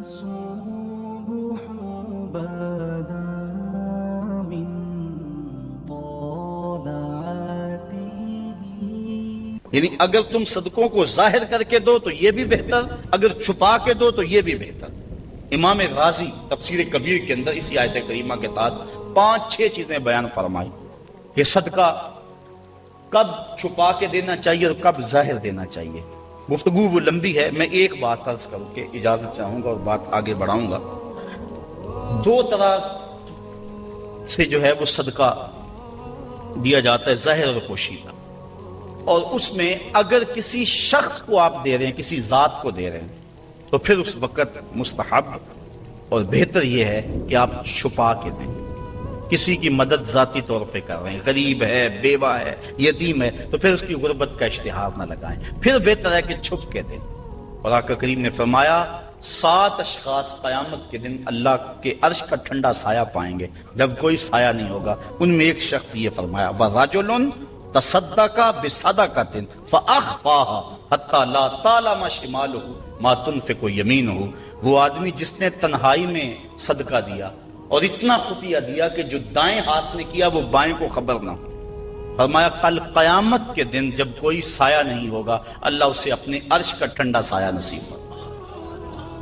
الصبح بدا من طلعته. یعنی اگر تم صدقوں کو ظاہر کر کے دو تو یہ بھی بہتر، اگر چھپا کے دو تو یہ بھی بہتر. امام رازی تفسیر کبیر کے اندر اسی آیت کریمہ کے تحت 5-6 چیزیں بیان فرمائی کہ صدقہ کب چھپا کے دینا چاہیے اور کب ظاہر دینا چاہیے. گفتگو وہ لمبی ہے، میں ایک بات عرض کروں کہ اجازت چاہوں گا اور بات آگے بڑھاؤں گا. 2 طرح سے جو ہے وہ صدقہ دیا جاتا ہے، ظاہر اور پوشیدہ. اور اس میں اگر کسی شخص کو آپ دے رہے ہیں، کسی ذات کو دے رہے ہیں، تو پھر اس وقت مستحب اور بہتر یہ ہے کہ آپ چھپا کے دیں. کسی کی مدد ذاتی طور پہ کر رہے ہیں، غریب ہے، بیوہ ہے، یتیم ہے، تو پھر اس کی غربت کا اشتہار نہ لگائیں، پھر بہتر ہے کہ چھپ کے دیں. اور آقا کریم نے فرمایا 7 اشخاص قیامت کے دن اللہ کے عرش کا ٹھنڈا سایہ پائیں گے جب کوئی سایہ نہیں ہوگا. ان میں ایک شخص یہ فرمایا وَرَجُلٌ تَصَدَّقَ بِصَدَقَةٍ فَأَخْفَاهَا حَتَّى لَا تَعْلَمَ شِمَالُهُ مَا تُنْفِقُ يَمِينُهُ. وہ آدمی جس نے تنہائی میں صدقہ دیا اور اتنا خفیہ دیا کہ جو دائیں ہاتھ نے کیا وہ بائیں کو خبر نہ ہو. فرمایا کل قیامت کے دن جب کوئی سایہ نہیں ہوگا اللہ اسے اپنے عرش کا ٹھنڈا سایہ نصیب ہوگا،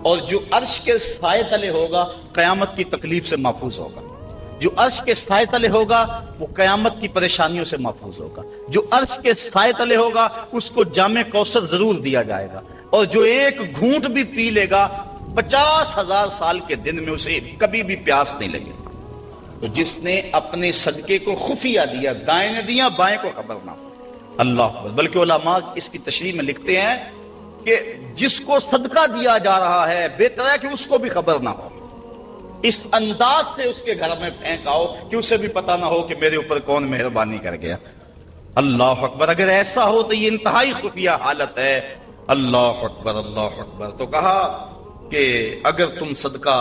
اور جو عرش کے سائے تلے ہوگا قیامت کی تکلیف سے محفوظ ہوگا. جو عرش کے سائے تلے ہوگا وہ قیامت کی پریشانیوں سے محفوظ ہوگا. جو عرش کے سائے تلے ہوگا اس کو جام کوثر ضرور دیا جائے گا، اور جو ایک گھونٹ بھی پی لے گا 50,000 سال کے دن میں اسے کبھی بھی پیاس نہیں لگے. تو جس نے اپنے صدقے کو خفیہ دیا، دائیں نے دیا، بائیں کو خبر نہ ہو. اللہ اکبر. بلکہ علماء اس کی تشریح میں لکھتے ہیں کہ جس کو صدقہ دیا جا رہا ہے بہتر ہے کہ اس کو بھی خبر نہ ہو. اس انداز سے اس کے گھر میں پھینک آؤ کہ اسے بھی پتہ نہ ہو کہ میرے اوپر کون مہربانی کر گیا. اللہ اکبر. اگر ایسا ہو تو یہ انتہائی خفیہ حالت ہے. اللہ اکبر اللہ اکبر. تو کہا کہ اگر تم صدقہ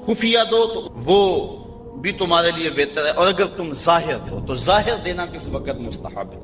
خفیہ دو تو وہ بھی تمہارے لیے بہتر ہے، اور اگر تم ظاہر دو تو ظاہر دینا کس وقت مستحب ہے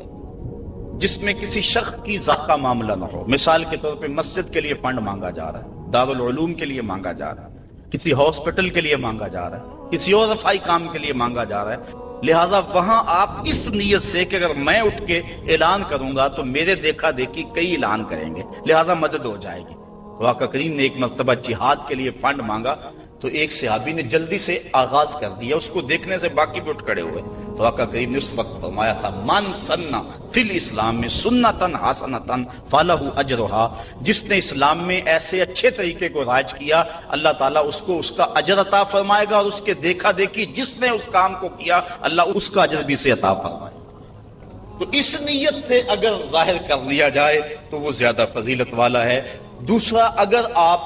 جس میں کسی شخص کی ذات کا معاملہ نہ ہو. مثال کے طور پہ مسجد کے لیے فنڈ مانگا جا رہا ہے، دارالعلوم کے لیے مانگا جا رہا ہے، کسی ہاسپٹل کے لیے مانگا جا رہا ہے، کسی اور رفائی کام کے لیے مانگا جا رہا ہے. لہٰذا وہاں آپ اس نیت سے کہ اگر میں اٹھ کے اعلان کروں گا تو میرے دیکھا دیکھی کئی اعلان کریں گے، لہٰذا مدد ہو جائے گی. تو آقا کریم نے ایک مرتبہ جہاد کے لیے فنڈ مانگا تو ایک صحابی نے جلدی سے آغاز کر دیا، اس کو دیکھنے سے باقی بھی اٹھ کھڑے ہوئے. تو آقا کریم نے اس وقت فرمایا تھا من سنہ فی الاسلام میں سنتن حسنتن فلہ اجرہا. جس نے اسلام میں ایسے اچھے طریقے کو رائج کیا اللہ تعالیٰ اس کو اس کا اجر عطا فرمائے گا، اور اس کے دیکھا دیکھی جس نے اس کام کو کیا اللہ اس کا اجر بھی سے عطا فرمائے. تو اس نیت سے اگر ظاہر کر لیا جائے تو وہ زیادہ فضیلت والا ہے. دوسرا، اگر آپ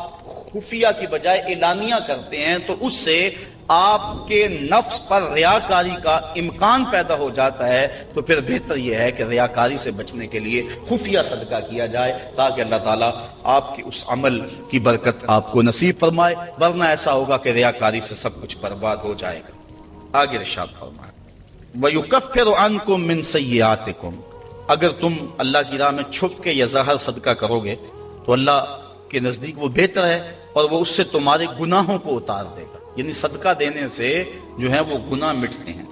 خفیہ کی بجائے اعلانیہ کرتے ہیں تو اس سے آپ کے نفس پر ریاکاری کا امکان پیدا ہو جاتا ہے. تو پھر بہتر یہ ہے کہ ریاکاری سے بچنے کے لیے خفیہ صدقہ کیا جائے تاکہ اللہ تعالیٰ آپ کی اس عمل کی برکت آپ کو نصیب فرمائے، ورنہ ایسا ہوگا کہ ریاکاری سے سب کچھ برباد ہو جائے گا. آگے ارشاد فرمائے وَيُكَفِّرُ عَنْكُم مِّن سَيِّئَاتِكُم. اگر تم اللہ کی راہ میں چھپ کے یا ظاہر صدقہ کرو گے تو اللہ کے نزدیک وہ بہتر ہے، اور وہ اس سے تمہارے گناہوں کو اتار دے گا. یعنی صدقہ دینے سے جو ہے وہ گناہ مٹتے ہیں.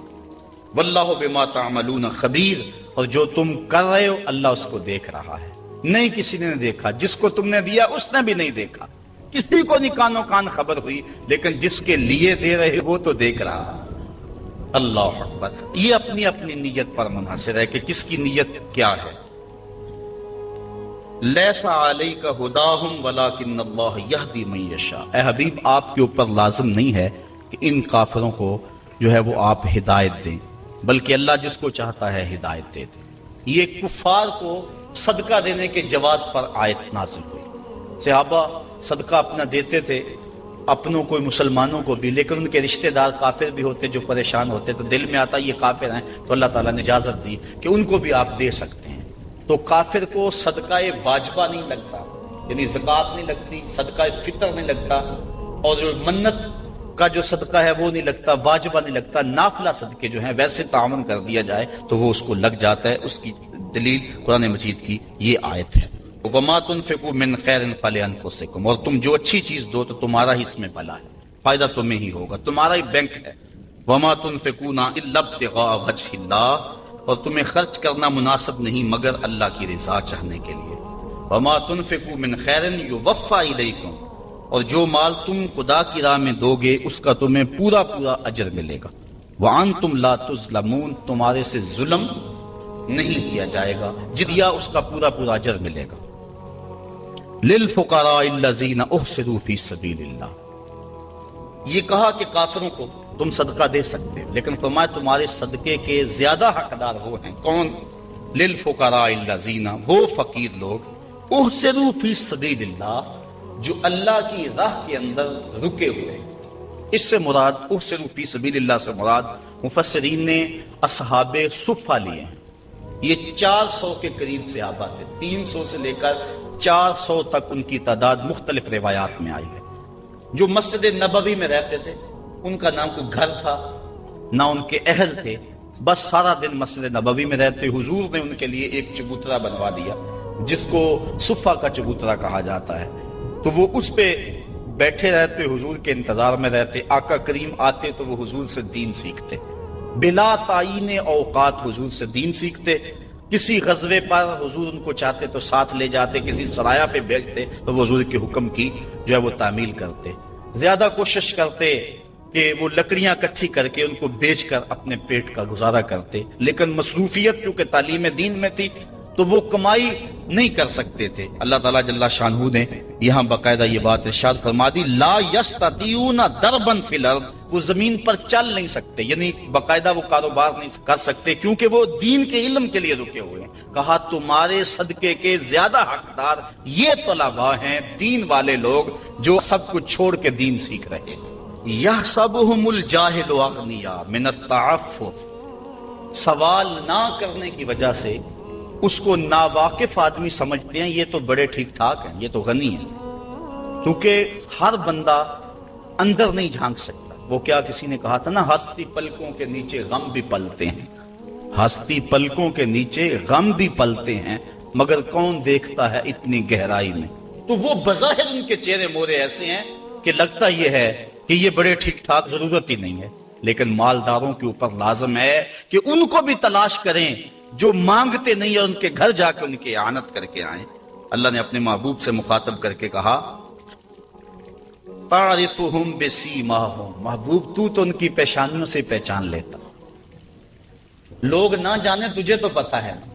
واللہ بما تعملون خبیر. اور جو تم کر رہے ہو اللہ اس کو دیکھ رہا ہے. نہیں کسی نے دیکھا، جس کو تم نے دیا اس نے بھی نہیں دیکھا، کسی کو نہیں کانوں کان خبر ہوئی، لیکن جس کے لیے دے رہے وہ تو دیکھ رہا. اللہ اکبر. یہ اپنی اپنی نیت پر منحصر ہے کہ کس کی نیت کیا ہے. لیس علیک ہداہم ولکن اللہ یہدی من یشاء. اے حبیب آپ کے اوپر لازم نہیں ہے کہ ان کافروں کو جو ہے وہ آپ ہدایت دیں، بلکہ اللہ جس کو چاہتا ہے ہدایت دے دے. یہ کفار کو صدقہ دینے کے جواز پر آیت نازل ہوئی. صحابہ صدقہ اپنا دیتے تھے، اپنوں کو مسلمانوں کو بھی، لیکن ان کے رشتہ دار کافر بھی ہوتے جو پریشان ہوتے تو دل میں آتا یہ کافر ہیں، تو اللہ تعالیٰ نے اجازت دی کہ ان کو بھی آپ دے سکتے ہیں. تو کافر کو صدقہ واجبہ نہیں لگتا، یعنی زکوٰۃ نہیں لگتی، صدقہ فطر نہیں لگتا، اور جو منت کا جو صدقہ ہے وہ نہیں لگتا، واجبہ نہیں لگتا. نافلہ صدقے جو ہیں ویسے تعاون کر دیا جائے تو وہ اس کو لگ جاتا ہے. اس کی دلیل قرآن مجید کی یہ آیت ہے. وما تنفقوا من خیر فلانفسکم، اور تم جو اچھی چیز دو تو تمہارا ہی اس میں بھلا ہے، فائدہ تمہیں ہی ہوگا، تمہارا ہی بینک ہے۔ وما تنفقون الا ابتغاء وجہ اللہ، اور تمہیں خرچ کرنا مناسب نہیں مگر اللہ کی رضا چاہنے کے لیے۔ وما تنفقوا من خیر یوفى الیکم، اور جو مال تم خدا کی راہ میں دو گے اس کا تمہیں پورا پورا اجر ملے گا۔ وانتم لا تظلمون، تمہارے سے ظلم نہیں کیا جائے گا، جدیا اس کا پورا پورا اجر ملے گا۔ للفقراء الذین احصروا فی سبیل اللہ، یہ کہا کہ کافروں کو تم صدقہ دے سکتے ہو، لیکن فرمایا تمہارے صدقے کے زیادہ حقدار وہ ہیں۔ کون؟ للفقراء الذین، وہ فقیر لوگ، احصروا فی سبیل اللہ، جو اللہ کی راہ کے اندر رکے ہوئے۔ اس سے مراد احصروا فی سبیل اللہ سے مراد مفسرین نے اصحاب صفہ لیے ہیں۔ یہ 400 کے قریب صحابہ تھے، 300 سے لے کر 400 تک ان کی تعداد مختلف روایات میں آئی ہے۔ جو مسجد نبوی میں رہتے تھے، ان کا نہ کوئی گھر تھا نہ ان کے اہل تھے، بس سارا دن مسجد نبوی میں رہتے۔ حضور نے ان کے لیے ایک چبوترا بنوا دیا جس کو صفہ کا چبوترا کہا جاتا ہے، تو وہ اس پہ بیٹھے رہتے، حضور کے انتظار میں رہتے۔ آقا کریم آتے تو وہ حضور سے دین سیکھتے، بلا تعین اوقات حضور سے دین سیکھتے۔ کسی غزوے پر حضور ان کو چاہتے تو ساتھ لے جاتے، کسی سرایہ پہ بھیجتے تو وہ حضور کے حکم کی جو ہے وہ تعمیل کرتے۔ زیادہ کوشش کرتے کہ وہ لکڑیاں اکٹھی کر کے ان کو بیچ کر اپنے پیٹ کا گزارا کرتے، لیکن مصروفیت چونکہ تعلیم دین میں تھی تو وہ کمائی نہیں کر سکتے تھے۔ اللہ تعالیٰ جل شانہ نے یہاں باقاعدہ یہ بات ارشاد فرما دی، لا یستطیعون ضربا فی الارض، وہ زمین پر چل نہیں سکتے، یعنی باقاعدہ وہ کاروبار نہیں کر سکتے کیونکہ وہ دین کے علم کے لیے رکے ہوئے ہیں۔ کہا تمہارے صدقے کے زیادہ حقدار یہ طلباء ہیں، دین والے لوگ جو سب کچھ چھوڑ کے دین سیکھ رہے ہیں۔ یحسبهم الجاہل اغنیاء من التعفف، سوال نہ کرنے کی وجہ سے اس کو ناواقف آدمی سمجھتے ہیں یہ تو بڑے ٹھیک ٹھاک ہیں، یہ تو غنی ہیں، کیونکہ ہر بندہ اندر نہیں جھانک سکتا۔ وہ کیا کسی نے کہا تھا نا، ہستی پلکوں کے نیچے غم بھی پلتے ہیں، ہستی پلکوں کے نیچے غم بھی پلتے ہیں، مگر کون دیکھتا ہے اتنی گہرائی میں۔ تو وہ بظاہر ان کے چہرے مورے ایسے ہیں کہ لگتا یہ ہے کہ یہ بڑے ٹھیک ٹھاک، ضرورت ہی نہیں ہے، لیکن مالداروں کے اوپر لازم ہے کہ ان کو بھی تلاش کریں جو مانگتے نہیں، اور ان کے گھر جا کے ان کی اعانت کر کے آئیں۔ اللہ نے اپنے محبوب سے مخاطب کر کے کہا، تعرفہم بسیماہم، محبوب تو ان کی پیشانیوں سے پہچان لیتا، لوگ نہ جانے تجھے تو پتا ہے نا۔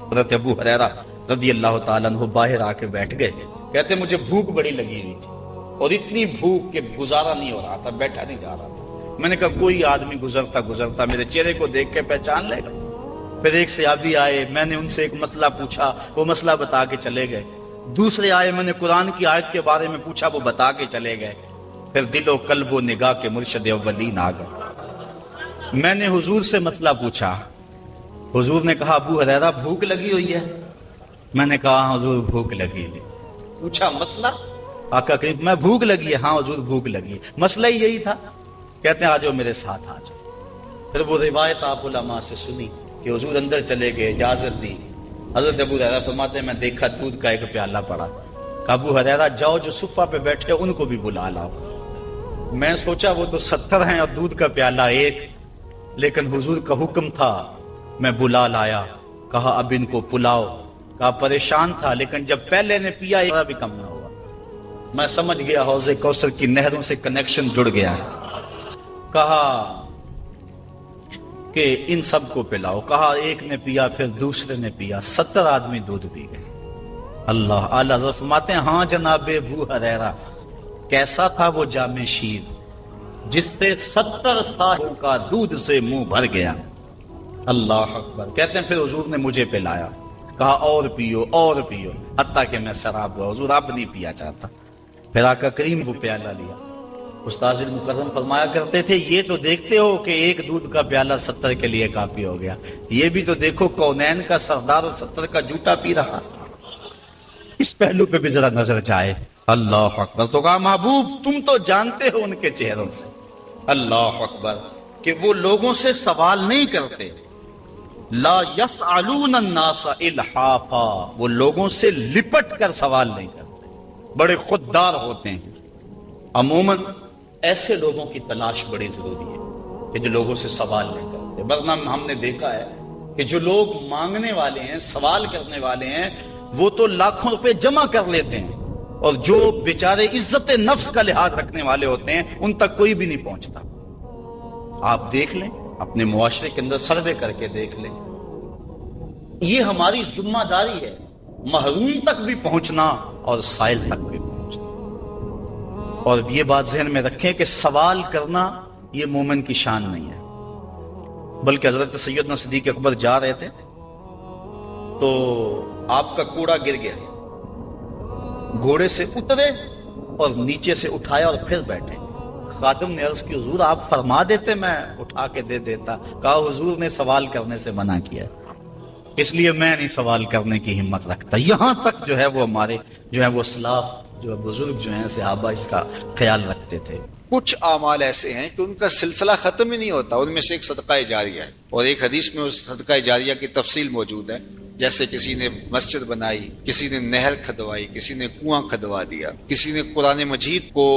حضرت ابو ہریرہ رضی اللہ تعالیٰ عنہ باہر آ کے بیٹھ گئے، کہتے مجھے بھوک بڑی لگی ہوئی تھی، اور اتنی بھوک کہ گزارا نہیں ہو رہا تھا، بیٹھا نہیں جا رہا تھا۔ میں نے کہا کوئی آدمی گزرتا میرے چہرے کو دیکھ کے پہچان لے گا۔ پھر ایک صحابی آئے، میں نے ان سے ایک مسئلہ پوچھا، وہ مسئلہ بتا کے چلے گئے۔ دوسرے آئے، میں نے قرآن کی آیت کے بارے میں پوچھا، وہ بتا کے چلے گئے۔ پھر دل و قلب و نگاہ کے مرشد اولین آ گئے۔ میں نے حضور سے مسئلہ پوچھا، حضور نے کہا ابو ہریرہ بھوک لگی ہوئی ہے؟ میں نے کہا ہاں حضور بھوک لگی ہے۔ پوچھا مسئلہ؟ آقا کریم میں بھوک لگی ہے، ہاں حضور بھوک لگی ہے، مسئلہ ہی یہی تھا۔ کہتے ہیں آ جاؤ میرے ساتھ آ جاؤ۔ پھر وہ روایت آپ علماء سے سنی کہ حضور اندر چلے گئے، اجازت دی۔ حضرت ابو ہریرہ فرماتے ہیں میں دیکھا دودھ کا ایک پیالہ پڑا، کہا ابو ہریرہ جاؤ جو صفہ پہ بیٹھے ان کو بھی بلا لاؤ۔ میں سوچا وہ تو 70 ہیں اور دودھ کا پیالہ ایک، لیکن حضور کا حکم تھا، میں بلا لایا۔ کہا اب ان کو پلاؤ۔ کہا پریشان تھا، لیکن جب پہلے نے پیا ذرا بھی کم نہ ہوا۔ میں سمجھ گیا حوض کوثر کی نہروں سے کنیکشن جڑ گیا ہے۔ کہا کہ ان سب کو پلاؤ۔ کہا ایک نے پیا، پھر دوسرے نے پیا، 70 آدمی دودھ پی گئے۔ اللہ اعلیٰ حضرت فرماتے ہیں ہاں جناب ابو ہریرہ، کیسا تھا وہ جام شیر جس سے 70 سالوں کا دودھ سے منہ بھر گیا۔ اللہ اکبر۔ کہتے ہیں پھر حضور نے مجھے پلایا، کہا اور پیو اور پیو، حتیٰ کہ میں سراب ہوا، حضور اب نہیں پیا چاہتا۔ پھر آقا کریم وہ پیالہ لیا۔ استاذ المکرم فرمایا کرتے تھے یہ تو دیکھتے ہو کہ ایک دودھ کا پیالہ 70 کے لیے کافی ہو گیا، یہ بھی تو دیکھو کونین کا سردار اور 70 کا جوٹا پی رہا۔ اس پہلو پہ بھی ذرا نظر جائے۔ اللہ اکبر۔ تو کہا محبوب تم تو جانتے ہو ان کے چہروں سے، اللہ اکبر، کہ وہ لوگوں سے سوال نہیں کرتے، لا یسألون الناس الحافا، وہ لوگوں سے لپٹ کر سوال نہیں کرتے، بڑے خوددار ہوتے ہیں۔ عموماً ایسے لوگوں کی تلاش بڑی ضروری ہے کہ جو لوگوں سے سوال نہیں کرتے، ورنہ ہم نے دیکھا ہے کہ جو لوگ مانگنے والے ہیں، سوال کرنے والے ہیں، وہ تو لاکھوں روپے جمع کر لیتے ہیں، اور جو بیچارے عزت نفس کا لحاظ رکھنے والے ہوتے ہیں ان تک کوئی بھی نہیں پہنچتا۔ آپ دیکھ لیں، اپنے معاشرے کے اندر سروے کر کے دیکھ لیں، یہ ہماری ذمہ داری ہے، محروم تک بھی پہنچنا اور سائل تک بھی پہنچنا۔ اور یہ بات ذہن میں رکھیں کہ سوال کرنا یہ مومن کی شان نہیں ہے، بلکہ حضرت سیدنا صدیق اکبر جا رہے تھے تو آپ کا کوڑا گر گیا، گھوڑے سے اترے اور نیچے سے اٹھایا اور پھر بیٹھے۔ خادم نے عرض کی حضور آپ فرما دیتے میں اٹھا کے دے دیتا۔ کہا حضور نے سوال کرنے سے منع کیا، اس لیے میں نہیں سوال کرنے کی ہمت رکھتا۔ یہاں تک جو ہے وہ ہمارے جو ہے وہ اسلاف جو ہے بزرگ جو ہیں صحابہ اس کا خیال رکھتے تھے۔ کچھ اعمال ایسے ہیں کہ ان کا سلسلہ ختم ہی نہیں ہوتا، ان میں سے ایک صدقہ جاریہ ہے، اور ایک حدیث میں اس صدقہ جاریہ کی تفصیل موجود ہے، جیسے کسی نے مسجد بنائی، کسی نے نہر کھدوائی، کسی نے کنواں کھدوا دیا، کسی نے قرآن مجید کو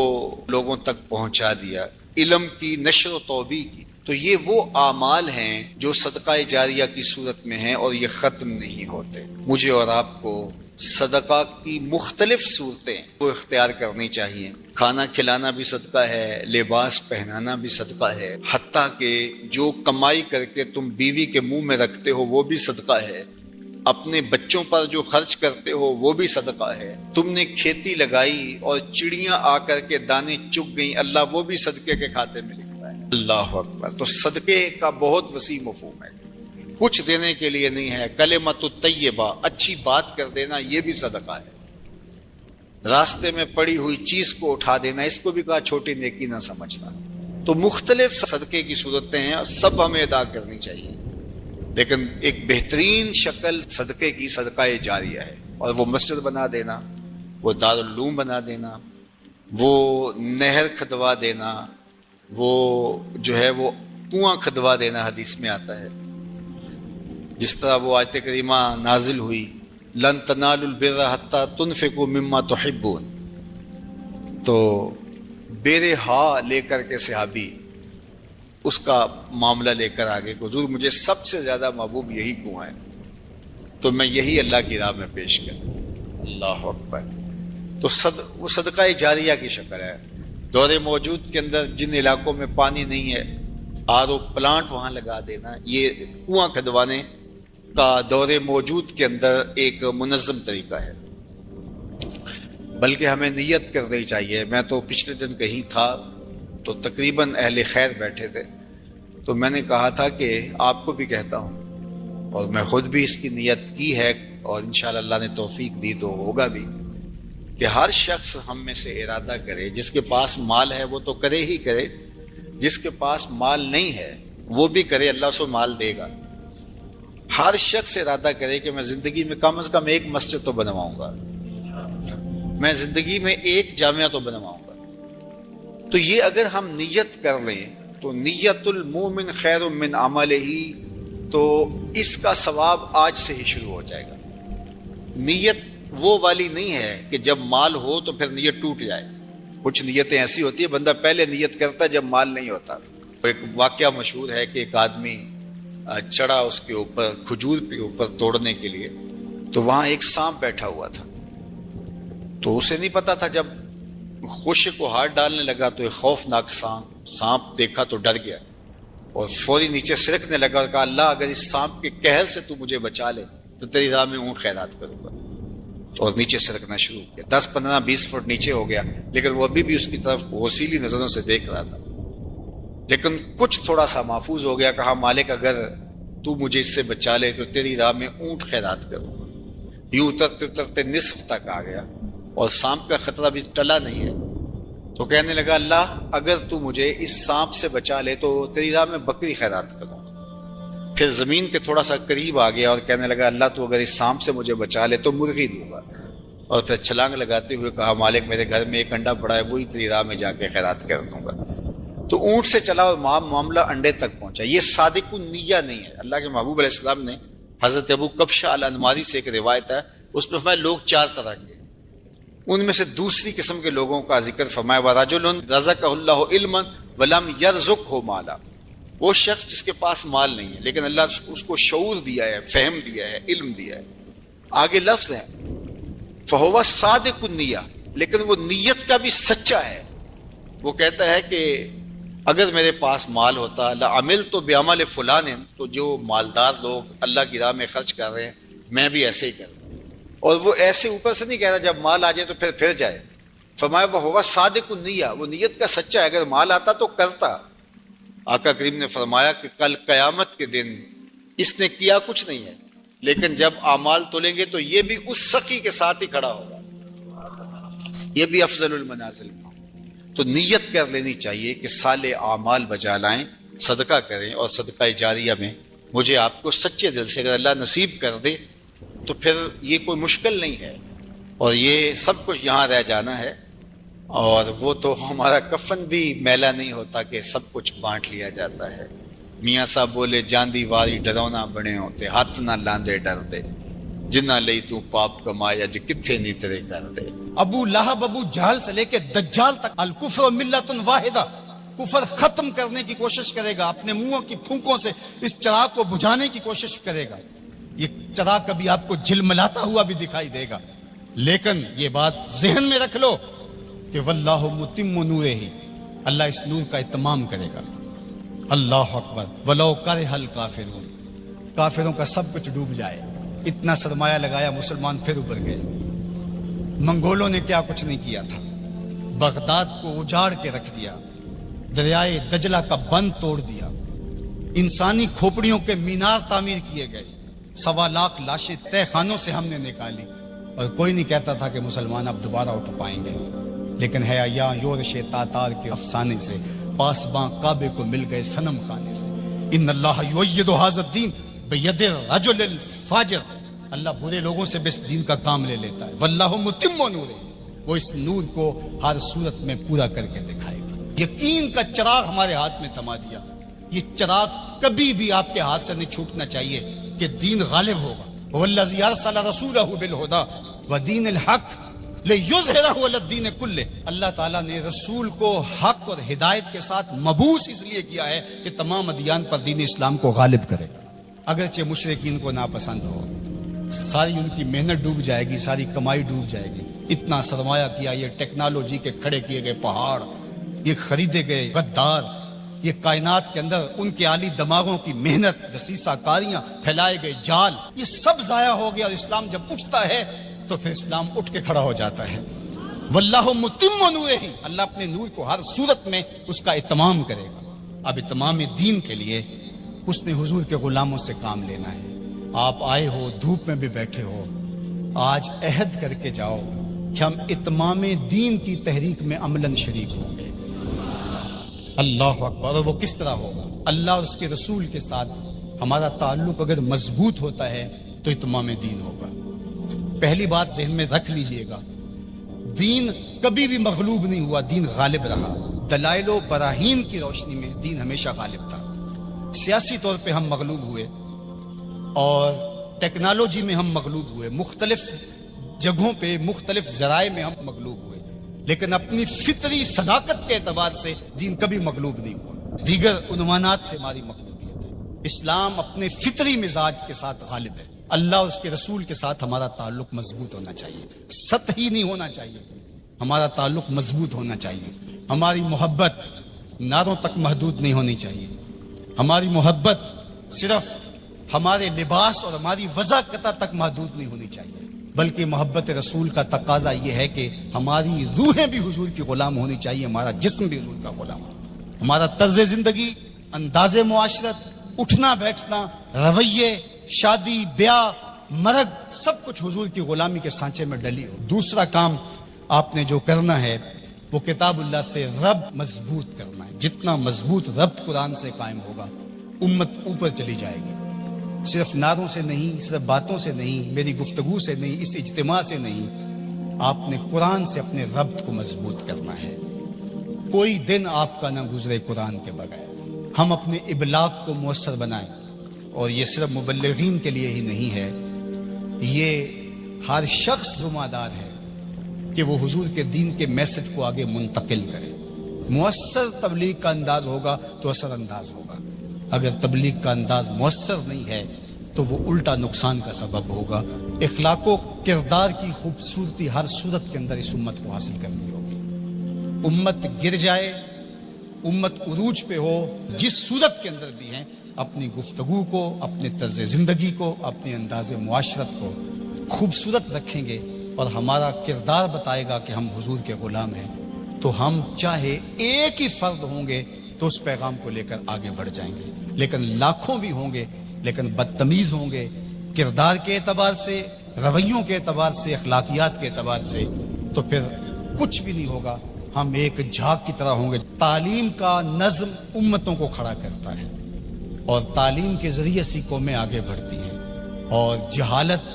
لوگوں تک پہنچا دیا، علم کی نشر و توبیع کی۔ تو یہ وہ اعمال ہیں جو صدقہ جاریہ کی صورت میں ہیں اور یہ ختم نہیں ہوتے۔ مجھے اور آپ کو صدقہ کی مختلف صورتیں وہ اختیار کرنی چاہیے۔ کھانا کھلانا بھی صدقہ ہے، لباس پہنانا بھی صدقہ ہے، حتیٰ کہ جو کمائی کر کے تم بیوی کے منہ میں رکھتے ہو وہ بھی صدقہ ہے، اپنے بچوں پر جو خرچ کرتے ہو وہ بھی صدقہ ہے، تم نے کھیتی لگائی اور چڑیاں آ کر کے دانے چگ گئیں، اللہ وہ بھی صدقے کے کھاتے میں لکھتا ہے۔ اللہ اکبر۔ تو صدقے کا بہت وسیع مفہوم ہے، کچھ دینے کے لیے نہیں ہے۔ کلمۃ الطیبہ، اچھی بات کر دینا، یہ بھی صدقہ ہے۔ راستے میں پڑی ہوئی چیز کو اٹھا دینا، اس کو بھی کہا چھوٹی نیکی نہ سمجھنا۔ تو مختلف صدقے کی صورتیں ہیں، سب ہمیں ادا کرنی چاہیے، لیکن ایک بہترین شکل صدقے کی صدقہ جاریہ ہے، اور وہ مسجد بنا دینا، وہ دارالعلوم بنا دینا، وہ نہر کھدوا دینا، وہ جو ہے وہ کنواں کھدوا دینا، حدیث میں آتا ہے۔ جس طرح وہ آیت کریمہ نازل ہوئی، لن تنالوا البر حتی تنفقوا مما تحبون، تو بیر ہا لے کر کے صحابی اس کا معاملہ لے کر آگے، حضور مجھے سب سے زیادہ محبوب یہی کنواں ہے، تو میں یہی اللہ کی راہ میں پیش کروں۔ اللہ اکبر۔ تو وہ صدقہ جاریہ کی شکل ہے۔ دور موجود کے اندر جن علاقوں میں پانی نہیں ہے، آر او پلانٹ وہاں لگا دینا، یہ کنواں کھدوانے کا دور موجود کے اندر ایک منظم طریقہ ہے۔ بلکہ ہمیں نیت کرنی چاہیے۔ میں تو پچھلے دن کہیں تھا تو تقریباً اہل خیر بیٹھے تھے، تو میں نے کہا تھا کہ آپ کو بھی کہتا ہوں، اور میں خود بھی اس کی نیت کی ہے، اور انشاءاللہ اللہ نے توفیق دی تو ہوگا بھی، کہ ہر شخص ہم میں سے ارادہ کرے، جس کے پاس مال ہے وہ تو کرے ہی کرے، جس کے پاس مال نہیں ہے وہ بھی کرے، اللہ اس کو مال دے گا۔ ہر شخص ارادہ کرے کہ میں زندگی میں کم از کم ایک مسجد تو بنواؤں گا، میں زندگی میں ایک جامعہ تو بنواؤں گا۔ تو یہ اگر ہم نیت کر لیں تو نیت المومن خیر من عملہ، تو اس کا ثواب آج سے ہی شروع ہو جائے گا۔ نیت وہ والی نہیں ہے کہ جب مال ہو تو پھر نیت ٹوٹ جائے۔ کچھ نیتیں ایسی ہوتی ہیں بندہ پہلے نیت کرتا ہے جب مال نہیں ہوتا۔ ایک واقعہ مشہور ہے کہ ایک آدمی چڑھا اس کے اوپر، کھجور کے اوپر توڑنے کے لیے، تو وہاں ایک سانپ بیٹھا ہوا تھا، تو اسے نہیں پتا تھا، جب خوشے کو ہاتھ ڈالنے لگا تو ایک خوفناک سانپ دیکھا تو ڈر گیا اور فوری نیچے سرکنے لگا اور کہا اللہ اگر اس سانپ کے قہر سے تو مجھے بچا لے تو تیری راہ میں اونٹ خیرات کروں گا، اور نیچے سرکنا شروع کیا۔ 10 15 20 فٹ نیچے ہو گیا، لیکن وہ ابھی بھی اس کی طرف غسیلی نظروں سے دیکھ رہا تھا، لیکن کچھ تھوڑا سا محفوظ ہو گیا۔ کہا مالک اگر تو مجھے اس سے بچا لے تو تیری راہ میں اونٹ خیرات کروں گا۔ یوں اترتے اترتے نصف تک آ گیا اور سانپ کا خطرہ بھی ٹلا نہیں ہے، تو کہنے لگا اللہ اگر تو مجھے اس سانپ سے بچا لے تو تیری راہ میں بکری خیرات کروں گا۔ پھر زمین کے تھوڑا سا قریب آ گیا اور کہنے لگا اللہ تو اگر اس سانپ سے مجھے بچا لے تو مرغی دوں گا، اور پھر چھلانگ لگاتے ہوئے کہا مالک میرے گھر میں ایک انڈا پڑا ہے وہی تیری راہ میں جا کے خیرات کر دوں گا۔ تو اونٹ سے چلا اور معاملہ انڈے تک پہنچا. یہ صادق النیہ نہیں ہے. اللہ کے محبوب علیہ السلام نے حضرت ابو کبشہ الانماری سے ایک روایت ہے, اس میں فرمایا لوگ چار طرح کے, ان میں سے دوسری قسم کے لوگوں کا ذکر فرمایا وَرَجُلٌ رَزَقَهُ اللَّهُ عِلْمًا وَلَمْ يَرْزُقْهُ مَالًا. وہ شخص جس کے پاس مال نہیں ہے لیکن اللہ اس کو شعور دیا ہے, فہم دیا ہے, علم دیا ہے. آگے لفظ ہے فَهُوَ صَادِقُ النِّيَّةِ, لیکن وہ نیت کا بھی سچا ہے. وہ کہتا ہے کہ اگر میرے پاس مال ہوتا لَعَمِلْتُ بِعَمَلِ فُلَانٍ, تو جو مالدار لوگ اللہ کی راہ میں خرچ کر رہے ہیں میں بھی ایسے ہی کروں. اور وہ ایسے اوپر سے نہیں کہہ رہا جب مال آ جائے تو پھر جائے. فرمایا وَهُوَ صَادِقُ النِّيَّةِ, وہ نیت کا سچا ہے, اگر مال آتا تو کرتا. آقا کریم نے فرمایا کہ کل قیامت کے دن اس نے کیا کچھ نہیں ہے, لیکن جب اعمال تولیں گے تو یہ بھی اس سخی کے ساتھ ہی کھڑا ہوگا, یہ بھی افضل المنازل میں. تو نیت کر لینی چاہیے کہ صالح اعمال بجا لائیں, صدقہ کریں, اور صدقہ جاریہ میں مجھے آپ کو سچے دل سے اگر اللہ نصیب کر دے تو پھر یہ کوئی مشکل نہیں ہے, اور یہ سب کچھ یہاں رہ جانا ہے. اور وہ تو ہمارا کفن بھی میلا نہیں ہوتا کہ سب کچھ بانٹ لیا جاتا ہے. میاں صاحب بولے جاندی واری ڈرونا بنے ہوتے, ہاتھ نہ لاندے ڈر دے, جنہ لئی تو پاپ کمایا جی کتھے نیترے کر دے. ابو لہب ابو جہل سے لے کے دجال تک الکفر ملت واحدہ, کفر ختم کرنے کی کوشش کرے گا, اپنے منہوں کی پھونکوں سے اس چراغ کو بجھانے کی کوشش کرے گا. یہ چراغ کبھی آپ کو جھلملاتا ہوا بھی دکھائی دے گا, لیکن یہ بات ذہن میں رکھ لو کہ واللہ متم نورہ, اللہ اس نور کا اتمام کرے گا. اللہ اکبر. ولو کرہ الکافرون, کافروں کا سب کچھ ڈوب جائے, اتنا سرمایہ لگایا مسلمان پھر اوپر گئے. منگولوں نے کیا کچھ نہیں کیا تھا, بغداد کو اجاڑ کے رکھ دیا, دریائے دجلہ کا بند توڑ دیا, انسانی کھوپڑیوں کے مینار تعمیر کیے گئے, 1.25 لاکھ لاشیں تہ خانوں سے ہم نے نکالی, اور کوئی نہیں کہتا تھا کہ مسلمان اب دوبارہ اٹھ پائیں گے. لیکن ہے یا یورش تاتار کے افسانے سے, پاسباں کعبے کو مل گئے صنم خانے سے. ان اللہ یؤید ھذا الدین بید الرجل الفاجر, اللہ برے لوگوں سے بھی اس دین کا کام لے لیتا ہے. واللہ متم نورہ, وہ اس نور کو ہر صورت میں پورا کر کے دکھائے گا. یقین کا چراغ ہمارے ہاتھ میں تھما دیا. یہ چراغ کبھی بھی آپ کے ہاتھ سے نہیں چھوٹنا چاہیے کہ دین غالب ہوگا. والذی ارسل رسولہ بالہدی ودین الحق لیظہرہ علی الدین کلہ, اللہ تعالیٰ نے رسول کو حق اور ہدایت کے ساتھ مبعوث اس لیے کیا ہے کہ تمام ادیان پر دین اسلام کو غالب کرے گا. اگرچہ مشرکین کو ناپسند ہو, ساری ان کی محنت ڈوب جائے گی, ساری کمائی ڈوب جائے گی. اتنا سرمایہ کیا, یہ ٹیکنالوجی کے کھڑے کیے گئے پہاڑ, یہ خریدے گئے غدار, یہ کائنات کے اندر ان کے عالی دماغوں کی محنت, دسیسہ کاریاں, پھیلائے گئے جال, یہ سب ضائع ہو گیا. اور اسلام جب اٹھتا ہے تو پھر اسلام اٹھ کے کھڑا ہو جاتا ہے. واللہ متم نورہ, اللہ اپنے نور کو ہر صورت میں اس کا اتمام کرے گا. اب اتمام دین کے لیے اس نے حضور کے غلاموں سے کام لینا ہے. آپ آئے ہو, دھوپ میں بھی بیٹھے ہو, آج عہد کر کے جاؤ کہ ہم اتمام دین کی تحریک میں عملاً شریک ہوں گے. اللہ اکبر. اور وہ کس طرح ہوگا؟ اللہ اور اس کے رسول کے ساتھ ہمارا تعلق اگر مضبوط ہوتا ہے تو اتمام دین ہوگا. پہلی بات ذہن میں رکھ لیجئے گا, دین کبھی بھی مغلوب نہیں ہوا, دین غالب رہا. دلائل و براہین کی روشنی میں دین ہمیشہ غالب تھا. سیاسی طور پہ ہم مغلوب ہوئے اور ٹیکنالوجی میں ہم مغلوب ہوئے, مختلف جگہوں پہ مختلف ذرائع میں ہم مغلوب ہوئے, لیکن اپنی فطری صداقت کے اعتبار سے دین کبھی مغلوب نہیں ہوا. دیگر عنوانات سے ہماری مغلوبیت ہے. اسلام اپنے فطری مزاج کے ساتھ غالب ہے. اللہ اور اس کے رسول کے ساتھ ہمارا تعلق مضبوط ہونا چاہیے, سطحی نہیں ہونا چاہیے. ہمارا تعلق مضبوط ہونا چاہیے. ہماری محبت نعروں تک محدود نہیں ہونی چاہیے. ہماری محبت صرف ہمارے لباس اور ہماری وضاحت تک محدود نہیں ہونی چاہیے, بلکہ محبت رسول کا تقاضا یہ ہے کہ ہماری روحیں بھی حضور کی غلام ہونی چاہیے, ہمارا جسم بھی حضور کا غلام ہو. ہمارا طرز زندگی, انداز معاشرت, اٹھنا بیٹھنا, رویے, شادی بیاہ, مرگ, سب کچھ حضور کی غلامی کے سانچے میں ڈلی ہو. دوسرا کام آپ نے جو کرنا ہے وہ کتاب اللہ سے ربط مضبوط کرنا ہے. جتنا مضبوط ربط قرآن سے قائم ہوگا امت اوپر چلی جائے گی. صرف نعروں سے نہیں, صرف باتوں سے نہیں, میری گفتگو سے نہیں, اس اجتماع سے نہیں, آپ نے قرآن سے اپنے ربط کو مضبوط کرنا ہے. کوئی دن آپ کا نہ گزرے قرآن کے بغیر. ہم اپنے ابلاغ کو مؤثر بنائیں. اور یہ صرف مبلغین کے لیے ہی نہیں ہے، یہ ہر شخص ذمہ دار ہے کہ وہ حضور کے دین کے میسج کو آگے منتقل کرے. مؤثر تبلیغ کا انداز ہوگا تو اثر انداز ہوگا. اگر تبلیغ کا انداز مؤثر نہیں ہے تو وہ الٹا نقصان کا سبب ہوگا. اخلاق و کردار کی خوبصورتی ہر صورت کے اندر اس امت کو حاصل کرنی ہوگی. امت گر جائے، امت عروج پہ ہو، جس صورت کے اندر بھی ہیں، اپنی گفتگو کو، اپنے طرز زندگی کو، اپنے انداز معاشرت کو خوبصورت رکھیں گے اور ہمارا کردار بتائے گا کہ ہم حضور کے غلام ہیں، تو ہم چاہے ایک ہی فرد ہوں گے تو اس پیغام کو لے کر آگے بڑھ جائیں گے. لیکن لاکھوں بھی ہوں گے لیکن بدتمیز ہوں گے کردار کے اعتبار سے، رویوں کے اعتبار سے، اخلاقیات کے اعتبار سے، تو پھر کچھ بھی نہیں ہوگا. ہم ایک جھاگ کی طرح ہوں گے. تعلیم کا نظم امتوں کو کھڑا کرتا ہے اور تعلیم کے ذریعے سے قومیں آگے بڑھتی ہیں، اور جہالت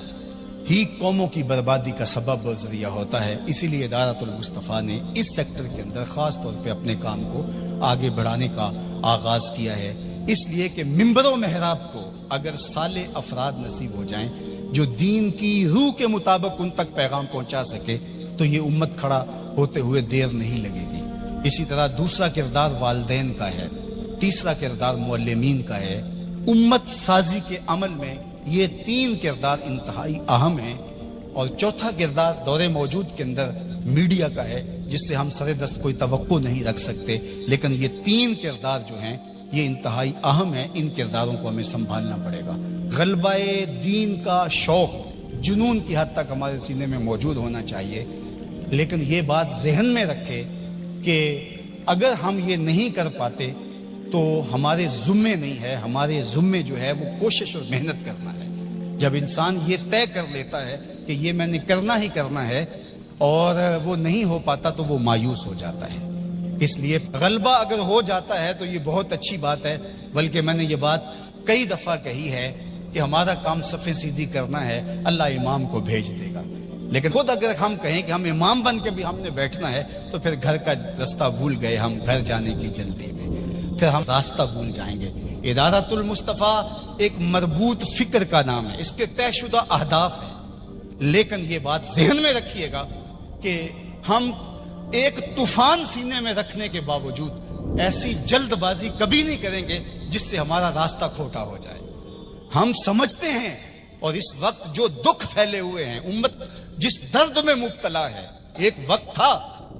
ہی قوموں کی بربادی کا سبب اور ذریعہ ہوتا ہے. اسی لیے ادارۃ المصطفیٰ نے اس سیکٹر کے اندر خاص طور پہ اپنے کام کو آگے بڑھانے کا آغاز کیا ہے. اس لیے کہ منبر و محراب کو اگر صالح افراد نصیب ہو جائیں جو دین کی روح کے مطابق ان تک پیغام پہنچا سکے تو یہ امت کھڑا ہوتے ہوئے دیر نہیں لگے گی. اسی طرح دوسرا کردار والدین کا ہے، تیسرا کردار معلمین کا ہے. امت سازی کے عمل میں یہ تین کردار انتہائی اہم ہیں. اور چوتھا کردار دور موجود کے اندر میڈیا کا ہے، جس سے ہم سر دست کوئی توقع نہیں رکھ سکتے. لیکن یہ تین کردار جو ہیں یہ انتہائی اہم ہیں. ان کرداروں کو ہمیں سنبھالنا پڑے گا. غلبہ دین کا شوق جنون کی حد تک ہمارے سینے میں موجود ہونا چاہیے. لیکن یہ بات ذہن میں رکھے کہ اگر ہم یہ نہیں کر پاتے تو ہمارے ذمے نہیں ہے. ہمارے ذمے جو ہے وہ کوشش اور محنت کرنا ہے. جب انسان یہ طے کر لیتا ہے کہ یہ میں نے کرنا ہی کرنا ہے اور وہ نہیں ہو پاتا تو وہ مایوس ہو جاتا ہے. اس لیے غلبہ اگر ہو جاتا ہے تو یہ بہت اچھی بات ہے. بلکہ میں نے یہ بات کئی دفعہ کہی ہے کہ ہمارا کام صفیں سیدھی کرنا ہے، اللہ امام کو بھیج دے گا. لیکن خود اگر ہم کہیں کہ ہم امام بن کے بھی ہم نے بیٹھنا ہے تو پھر گھر کا راستہ بھول گئے. ہم گھر جانے کی جلدی میں پھر ہم راستہ بھول جائیں گے. ادارۃ المصطفیٰ ایک مربوط فکر کا نام ہے، اس کے طے شدہ اہداف ہیں. لیکن یہ بات ذہن میں رکھیے گا کہ ہم ایک طوفان سینے میں رکھنے کے باوجود ایسی جلد بازی کبھی نہیں کریں گے جس سے ہمارا راستہ کھوٹا ہو جائے. ہم سمجھتے ہیں اور اس وقت جو دکھ پھیلے ہوئے ہیں، امت جس درد میں مبتلا ہے، ایک وقت تھا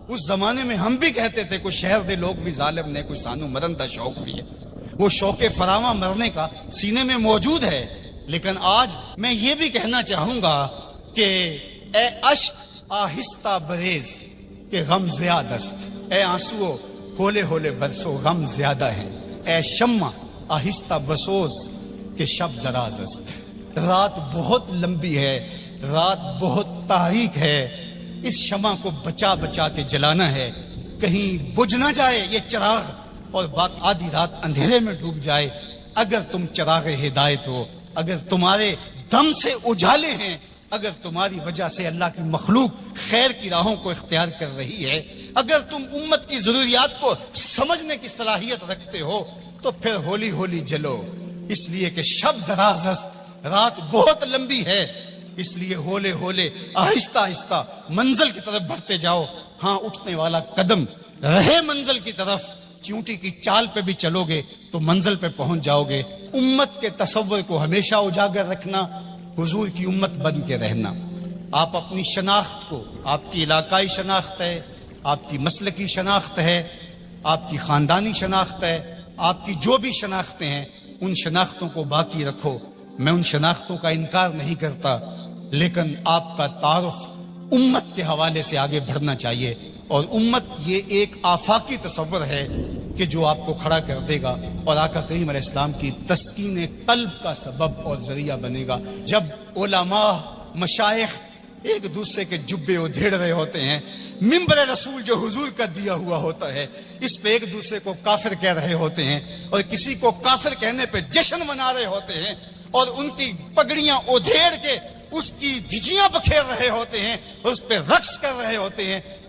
اس زمانے میں ہم بھی کہتے تھے کوئی شہر دے لوگ بھی ظالم نے، کوئی سانو مرن دا شوق بھی ہے. وہ شوق فراواں مرنے کا سینے میں موجود ہے. لیکن آج میں یہ بھی کہنا چاہوں گا کہ اے اشک آہستہ بریز کہ غم زیادست، اے آنسو ہولے ہولے برسو غم زیادہ ہے، اے شمع آہستہ بسوز کہ شب دراز است. رات بہت لمبی ہے، رات بہت تاریک ہے. اس شمع کو بچا بچا کے جلانا ہے، کہیں بجھ نہ جائے یہ چراغ اور بات آدھی رات اندھیرے میں ڈوب جائے. اگر تم چراغ ہدایت ہو، اگر تمہارے دم سے اجالے ہیں، اگر تمہاری وجہ سے اللہ کی مخلوق خیر کی راہوں کو اختیار کر رہی ہے، اگر تم امت کی ضروریات کو سمجھنے کی صلاحیت رکھتے ہو تو پھر ہولی ہولی جلو. اس لیے کہ شب دراز است، رات بہت لمبی ہے. اس لیے ہولے ہولے آہستہ آہستہ منزل کی طرف بڑھتے جاؤ. ہاں اٹھنے والا قدم رہے منزل کی طرف. چونٹی کی چال پہ بھی چلو گے تو منزل پہ پہنچ جاؤ گے. امت کے تصور کو ہمیشہ اجاگر رکھنا، حضور کی امت بن کے رہنا. آپ اپنی شناخت کو، آپ کی علاقائی شناخت ہے، آپ کی مسلکی شناخت ہے، آپ کی خاندانی شناخت ہے، آپ کی جو بھی شناختیں ہیں ان شناختوں کو باقی رکھو. میں ان شناختوں کا انکار نہیں کرتا، لیکن آپ کا تعارف امت کے حوالے سے آگے بڑھنا چاہیے. اور امت یہ ایک آفاقی تصور ہے کہ جو آپ کو کھڑا کر دے گا اور آقا کریم علیہ السلام کی تسکین قلب کا سبب اور ذریعہ بنے گا. جب علماء مشائخ ایک دوسرے کے جبے ادھیڑ رہے ہوتے ہیں، منبر رسول جو حضور کا دیا ہوا ہوتا ہے اس پہ ایک دوسرے کو کافر کہہ رہے ہوتے ہیں اور کسی کو کافر کہنے پہ جشن منا رہے ہوتے ہیں اور ان کی پگڑیاں ادھیڑ کے اس کی دھجیاں بکھیر رہے ہوتے ہیں اور اس پہ رقص کر رہے ہوتے ہیں.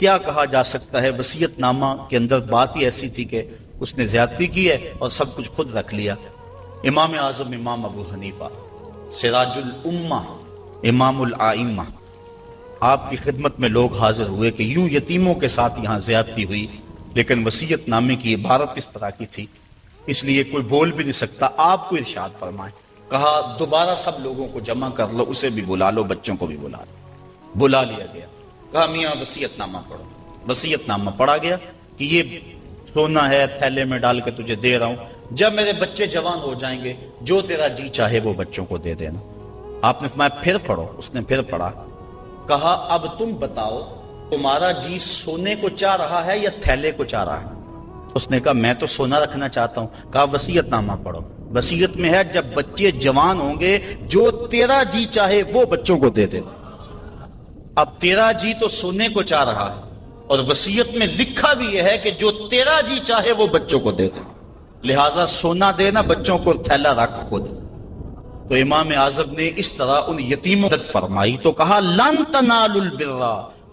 کیا کہا جا سکتا ہے؟ وصیت نامہ کے اندر بات ہی ایسی تھی کہ اس نے زیادتی کی ہے اور سب کچھ خود رکھ لیا۔ امام اعظم امام ابو حنیفہ سراج الامہ امام الائمہ، آپ کی خدمت میں لوگ حاضر ہوئے کہ یوں یتیموں کے ساتھ یہاں زیادتی ہوئی، لیکن وصیت نامے کی عبارت اس طرح کی تھی، اس لیے کوئی بول بھی نہیں سکتا، آپ کو ارشاد فرمائیں۔ کہا دوبارہ سب لوگوں کو جمع کر لو، اسے بھی بلا لو، بچوں کو بھی بلا لو۔ بلا لیا گیا، کہا میاں وصیت نامہ پڑھو۔ وصیت نامہ پڑھا گیا کہ یہ سونا ہے، تھیلے میں ڈال کے تجھے دے رہا ہوں، جب میرے بچے جوان ہو جائیں گے جو تیرا جی چاہے وہ بچوں کو دے دینا۔ آپ نے فرمایا پھر پڑھو، اس نے پھر پڑھا۔ کہا اب تم بتاؤ تمہارا جی سونے کو چاہ رہا ہے یا تھیلے کو چاہ رہا ہے؟ اس نے کہا میں تو سونا رکھنا چاہتا ہوں۔ کہا وصیت نامہ پڑھو، وصیت میں ہے جب بچے جوان ہوں گے جو تیرا جی چاہے وہ بچوں کو دے دے۔ اب تیرا جی تو سونے کو چاہ رہا ہے اور وصیت میں لکھا بھی یہ ہے کہ جو تیرا جی چاہے وہ بچوں کو دے دے، لہٰذا سونا دینا، بچوں کو تھیلا رکھ خود۔ تو امام اعظم نے اس طرح ان یتیموں مدد فرمائی تو کہا لن تنالوا البر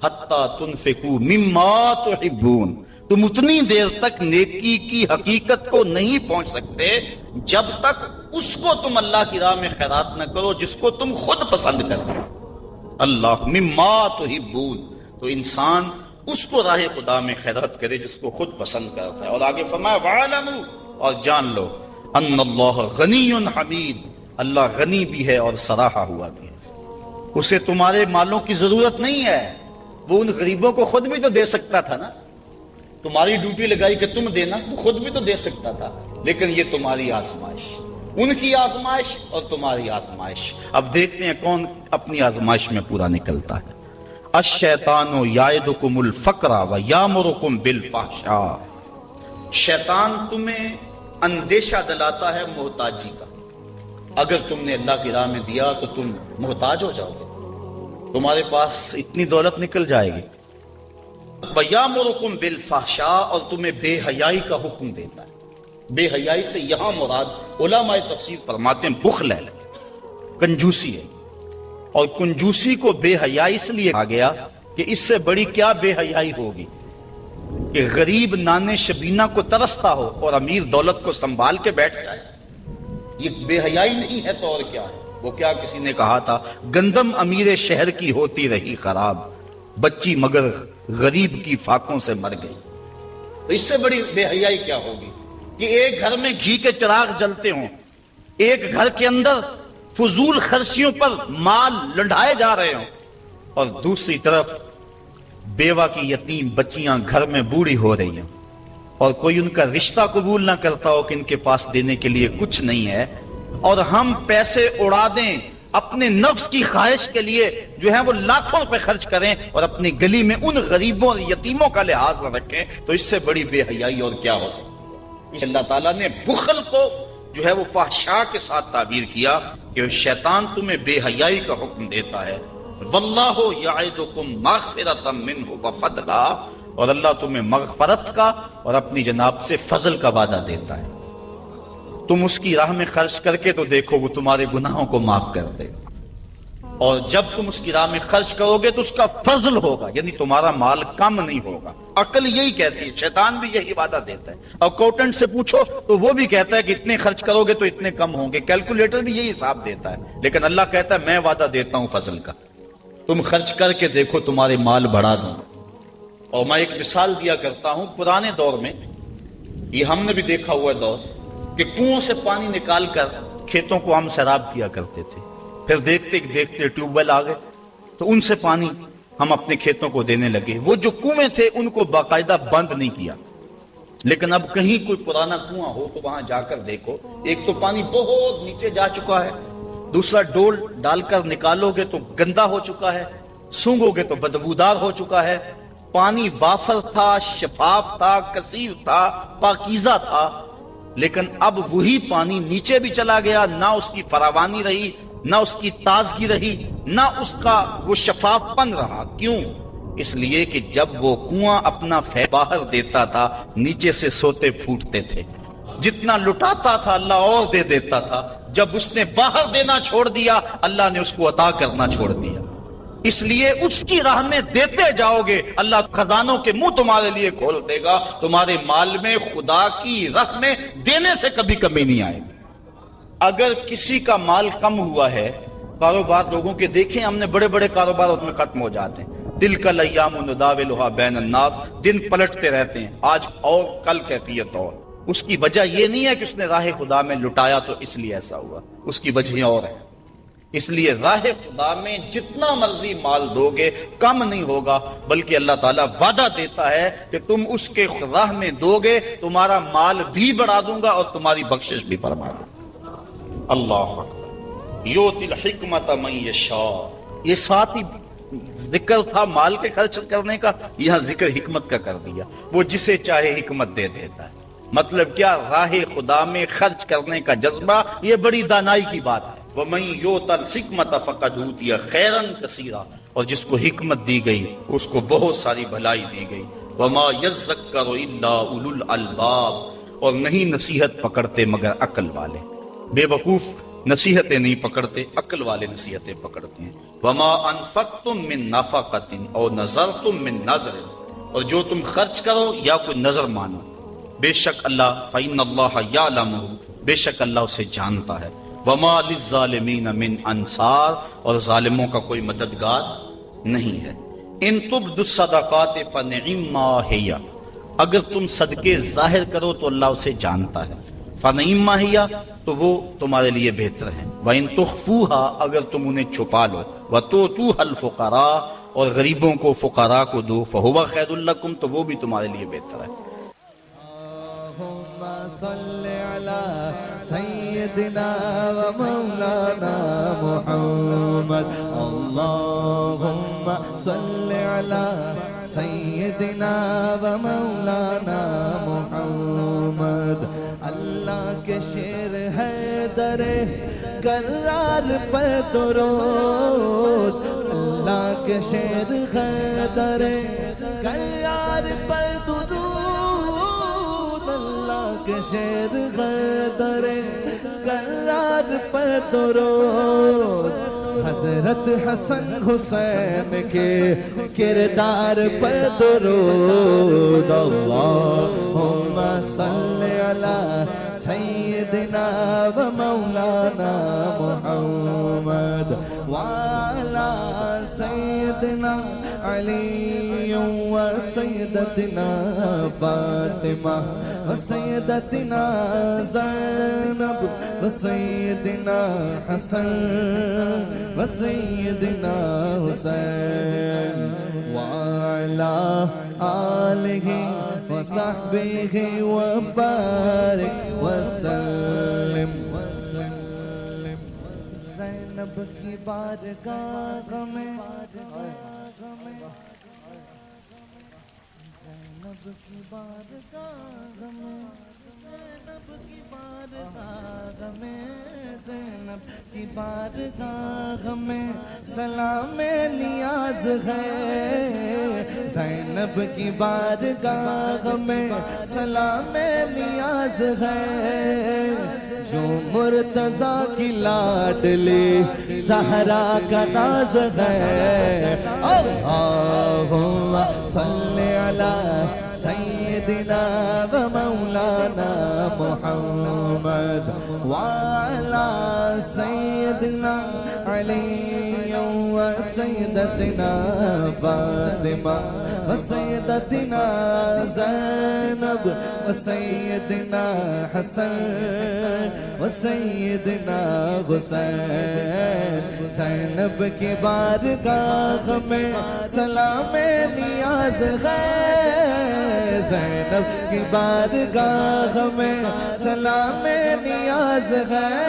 حتی تنفقوا مما تحبون، تم اتنی دیر تک نیکی کی حقیقت کو نہیں پہنچ سکتے جب تک اس کو تم اللہ کی راہ میں خیرات نہ کرو جس کو تم خود پسند کرو۔ اللہ مما تحبون، تو انسان اس کو راہ خدا میں خیرات کرے جس کو خود پسند کرتا ہے۔ اور آگے فرمایا وَعَلَمُوا، اور جان لو ان اللہ غنی حمید، اللہ غنی بھی ہے اور سراہا ہوا بھی ہے، اسے تمہارے مالوں کی ضرورت نہیں ہے، وہ ان غریبوں کو خود بھی تو دے سکتا تھا نا، تمہاری ڈیوٹی لگائی کہ تم دینا، وہ خود بھی تو دے سکتا تھا، لیکن یہ تمہاری آزمائش، ان کی آزمائش اور تمہاری آزمائش۔ اب دیکھتے ہیں کون اپنی آزمائش میں پورا نکلتا ہے۔ الشیطان یعدکم الفقر ویامرکم بالفحشاء، شیطان تمہیں اندیشہ دلاتا ہے محتاجی کا، اگر تم نے اللہ کی راہ میں دیا تو تم محتاج ہو جاؤ گے، تمہارے پاس اتنی دولت نکل جائے گی۔ وَيَأْمُرُكُمْ بِالْفَحْشَاءِ، اور تمہیں بے حیائی کا حکم دیتا ہے۔ بے حیائی سے یہاں مراد علماء تفسیر فرماتے ہیں بخل ہے، کنجوسی ہے، اور کنجوسی کو بے حیائی اس لیے کہا گیا کہ اس سے بڑی کیا بے حیائی ہوگی کہ غریب نانے شبینہ کو ترستا ہو اور امیر دولت کو سنبھال کے بیٹھ جائے، یہ بے حیائی نہیں ہے تو اور کیا ہے؟ وہ کیا کسی نے کہا تھا گندم امیر شہر کی ہوتی رہی خراب، بچی مگر غریب کی فاقوں سے مر گئی۔ تو اس سے بڑی بے حیائی کیا ہوگی کہ ایک گھر میں گھی کے چراغ جلتے ہوں، ایک گھر کے اندر فضول خرچیوں پر مال لنڈھائے جا رہے ہوں، اور دوسری طرف بیوہ کی یتیم بچیاں گھر میں بوڑھی ہو رہی ہیں اور کوئی ان کا رشتہ قبول نہ کرتا ہو کہ ان کے پاس دینے کے لیے کچھ نہیں ہے، اور ہم پیسے اڑا دیں اپنے نفس کی خواہش کے لیے جو ہے وہ لاکھوں روپے خرچ کریں اور اپنی گلی میں ان غریبوں اور یتیموں کا لحاظ نہ رکھیں، تو اس سے بڑی بے حیائی اور کیا ہو سکتی ہے؟ اللہ تعالیٰ نے بخل کو جو ہے وہ فحشاء کے ساتھ تعبیر کیا کہ شیطان تمہیں بے حیائی کا حکم دیتا ہے۔ واللہ یعدکم مغفرۃ منہ وفضلا، اور اللہ تمہیں مغفرت کا اور اپنی جناب سے فضل کا وعدہ دیتا ہے، تم اس کی راہ میں خرچ کر کے تو دیکھو وہ تمہارے گناہوں کو معاف کر دے گا، اور جب تم اس کی راہ میں خرچ کرو گے تو اس کا فضل ہوگا، یعنی تمہارا مال کم نہیں ہوگا۔ عقل یہی کہتی ہے، شیطان بھی یہی وعدہ دیتا ہے، اور اکاؤنٹنٹ سے پوچھو تو وہ بھی کہتا ہے کہ اتنے خرچ کرو گے تو اتنے کم ہوں گے، کیلکولیٹر بھی یہی حساب دیتا ہے، لیکن اللہ کہتا ہے میں وعدہ دیتا ہوں فضل کا، تم خرچ کر کے دیکھو تمہارے مال بڑھا دوں۔ اور میں ایک مثال دیا کرتا ہوں، پرانے دور میں یہ ہم نے بھی دیکھا ہوا دور کہ کنویں سے پانی نکال کر کھیتوں کو ہم سیراب کیا کرتے تھے، پھر دیکھتے دیکھتے ٹیوب ویل آ گئے تو ان سے پانی ہم اپنے کھیتوں کو دینے لگے۔ وہ جو کنویں تھے ان کو باقاعدہ بند نہیں کیا، لیکن اب کہیں کوئی پرانا کنواں ہو تو وہاں جا کر دیکھو، ایک تو پانی بہت نیچے جا چکا ہے، دوسرا ڈول ڈال کر نکالو گے تو گندا ہو چکا ہے، سونگو گے تو بدبودار ہو چکا ہے۔ پانی وافر تھا، شفاف تھا، کثیر تھا، پاکیزہ تھا، لیکن اب وہی پانی نیچے بھی چلا گیا، نہ اس کی فراوانی رہی، نہ اس کی تازگی رہی، نہ اس کا وہ شفاف پن رہا۔ کیوں؟ اس لیے کہ جب وہ کنواں اپنا باہر دیتا تھا نیچے سے سوتے پھوٹتے تھے، جتنا لٹاتا تھا اللہ اور دے دیتا تھا، جب اس نے باہر دینا چھوڑ دیا اللہ نے اس کو عطا کرنا چھوڑ دیا۔ اس لیے اس کی راہ میں دیتے جاؤ گے، اللہ خزانوں کے منہ تمہارے لیے کھول دے گا، تمہارے مال میں خدا کی راہ میں دینے سے کبھی کمی نہیں آئے گی۔ اگر کسی کا مال کم ہوا ہے، کاروبار لوگوں کے دیکھیں ہم نے بڑے بڑے کاروبار اس میں ختم ہو جاتے ہیں، دل کا ایام نداولھا بین الناس، دن پلٹتے رہتے ہیں، آج اور کل کیفیت اور۔ اس کی وجہ یہ نہیں ہے کہ اس نے راہ خدا میں لٹایا تو اس لیے ایسا ہوا، اس کی وجہ اور ہے۔ اس لیے راہ خدا میں جتنا مرضی مال دو گے کم نہیں ہوگا، بلکہ اللہ تعالیٰ وعدہ دیتا ہے کہ تم اس کے راہ میں دو گے تمہارا مال بھی بڑھا دوں گا اور تمہاری بخشش بھی فرما دوں گا۔ اللہ اکبر۔ یؤتی الحکمت من یشاء، یہ ساتھ ہی ذکر تھا مال کے خرچ کرنے کا، یہاں ذکر حکمت کا کر دیا، وہ جسے چاہے حکمت دے دیتا ہے۔ مطلب کیا؟ راہ خدا میں خرچ کرنے کا جذبہ یہ بڑی دانائی کی بات ہے۔ وَمَن يُؤْتَ الْحِكْمَةَ فَقَدْ أُوتِيَ خَيْرًا كَثِيرًا، اور جس کو حکمت دی گئی اس کو بہت ساری بھلائی دی گئی۔ وَمَا يَذَّكَّرُ إِلَّا أُولُو الْأَلْبَابِ، اور نہیں نصیحت پکڑتے مگر عقل والے، بے وقوف نصیحتیں نہیں پکڑتے، عقل والے نصیحتیں پکڑتے ہیں۔ وَمَا أَنفَقْتُم مِّن نَفَقَةٍ أَوْ نَذَرْتُم مِّن نَذْرٍ، اور جو تم خرچ کرو یا کوئی نظر مانو، بے شک اللہ فَإِنَّ اللَّهَ يَعْلَمُ، بے شک اللہ اسے جانتا ہے۔ وَمَا لِلظَّالِمِينَ مِنْ أَنصَارٍ، اور ظالموں کا کوئی مددگار نہیں ہے۔ إِن تُبْدُوا الصَّدَقَاتِ فَنِعِمَّا هِيَ، اگر تم صدقے ظاہر کرو تو اللہ اسے جانتا ہے۔ فَنِعِمَّا هِيَ، تو وہ تمہارے لیے بہتر ہے۔ وَإِن تُخْفُوهَا، اگر تم انہیں چھپا لو۔ وَتُؤْتُوهَا الْفُقَرَاءَ، اور غریبوں کو فقراء کو دو۔ فَهُوَ خَيْرٌ لَكُمْ، تو وہ بھی تمہارے لیے بہتر ہے۔ صل على سيدنا ومولانا محمد، اللهم صل على سيدنا ومولانا محمد۔ اللہ کے شیر ہے در کرار پر درود، اللہ کے شیر ہے در کرار پر درود، کے شیر غدر کرار پر درود، حضرت حسن حسین کے کردار پر درود۔ اللہم صل علی سیدنا و مولانا محمد، وعلی سیدنا علی و سیدتنا فاطمہ و سیدتنا زینب و سیدنا حسن و سیدنا حسین، وعلی آلہ و صحبہ و بارک وسلم۔ زینب کی بارگاہ میں، زینب کی بارگاہ میں، زینب کی بارگاہ میں، زینب کی بارگاہ میں سلام نیاز ہے، زینب کی بارگاہ میں سلام نیاز ہے، جو مرتضیٰ کی لاڈلی زہرا کا ناز ہے۔ اللہم صل علی سیدنا و مولانا محمد، وعلی سیدنا علی و سیدتنا فاطمہ و سیدتنا زینب و سیدنا حسن و سیدنا حسین، زینب کی بارگاہ میں سلام نیاز ہے، زینب کی بارگاہ میں سلام نیاز ہے،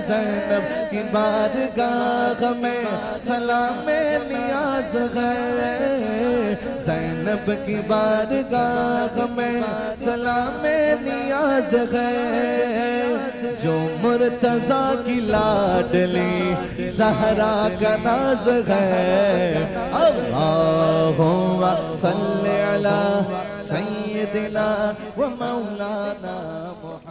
زینب کی بارگاہ میں سلام نیاز ہے، زینب کی بارگاہ میں سلام نیاز ہے، جو مرتضیٰ کی لاڈلی زہرا کا ناز ہے۔ اللہم صل علی سیدنا و مولانا محمد۔